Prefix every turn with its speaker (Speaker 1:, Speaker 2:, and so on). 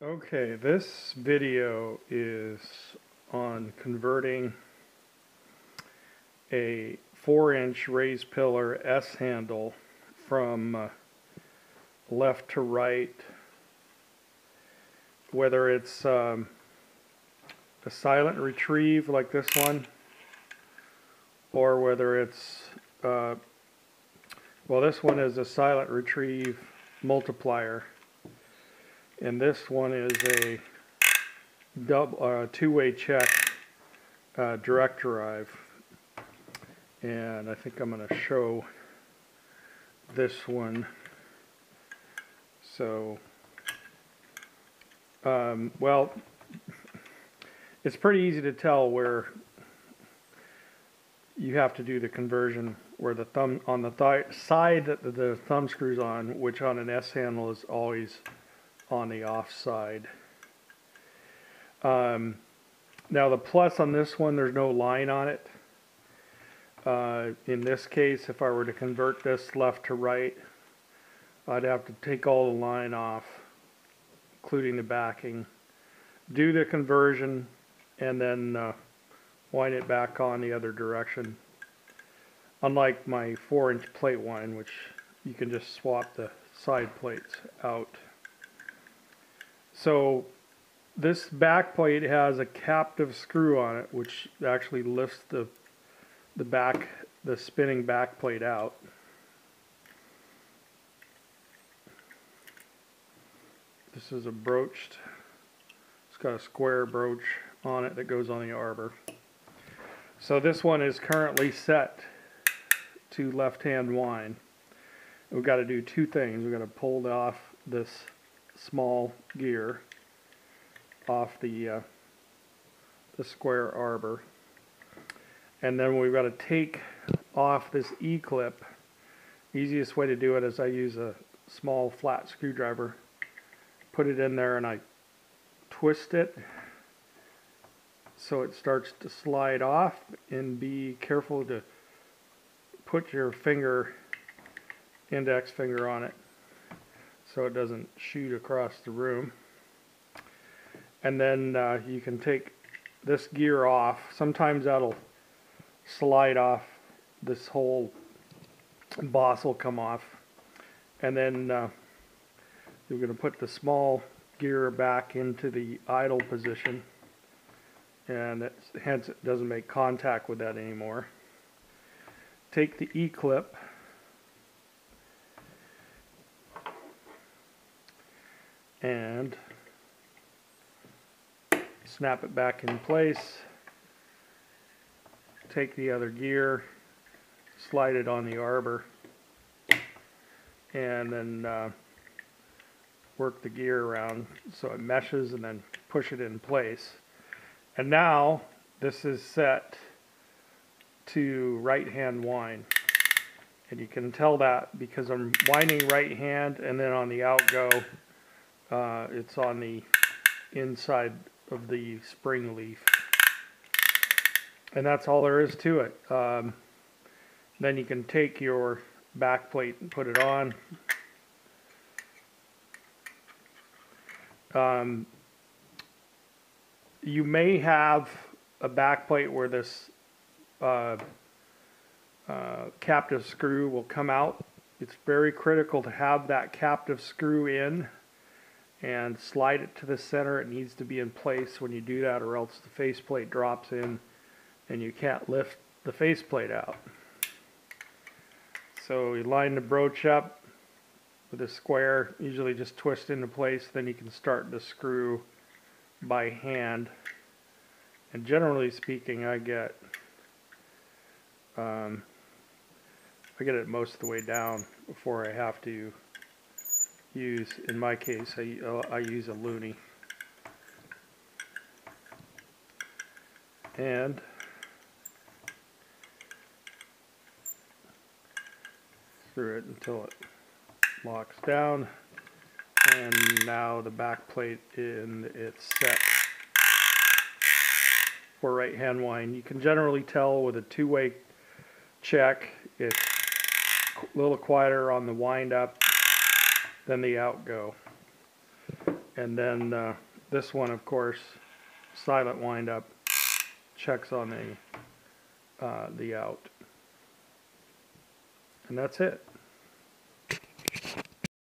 Speaker 1: Okay, this video is on converting a 4-inch raised pillar S handle from left to right, whether it's a silent retrieve like this one, or whether it's, well, this one is a silent retrieve multiplier. And this one is a two-way check direct drive. And I think I'm going to show this one. So, well, it's pretty easy to tell where you have to do the conversion, where the thumb on the side that the thumb screws on, which on an S handle is always on the off side. Now the plus on this one, there's no line on it. In this case, if I were to convert this left to right, I'd have to take all the line off, including the backing, do the conversion, and then wind it back on the other direction. Unlike my 4-inch plate wind, which you can just swap the side plates out. So this back plate has a captive screw on it, which actually lifts the spinning back plate out. This is a broached, it's got a square broach on it that goes on the arbor. So this one is currently set to left-hand wind. We've got to do two things. We've got to pull off this small gear off the square arbor, and then we've got to take off this E-clip. Easiest way to do it is I use a small flat screwdriver, put it in there, and I twist it so it starts to slide off, and be careful to put your index finger on it so it doesn't shoot across the room. And then you can take this gear off. Sometimes that'll slide off, this whole boss will come off. And then you're going to put the small gear back into the idle position, and hence it doesn't make contact with that anymore. Take the E-clip and snap it back in place. Take the other gear, slide it on the arbor, and then work the gear around so it meshes, and then push it in place. And now this is set to right-hand wind. And you can tell that because I'm winding right hand, and then on the outgo, it's on the inside of the spring leaf. And that's all there is to it. Then you can take your back plate and put it on. You may have a back plate where this captive screw will come out. It's very critical to have that captive screw in and slide it to the center. It needs to be in place when you do that, or else the faceplate drops in and you can't lift the faceplate out. So you line the broach up with a square, usually just twist into place, then you can start the screw by hand. And generally speaking, I get it most of the way down before I have to use, in my case, I use a loonie. And screw it until it locks down, and now the back plate it's set for right hand wind. You can generally tell with a two-way check, it's a little quieter on the wind up than the outgo. And then this one, of course, silent wind up, checks on the out. And that's it.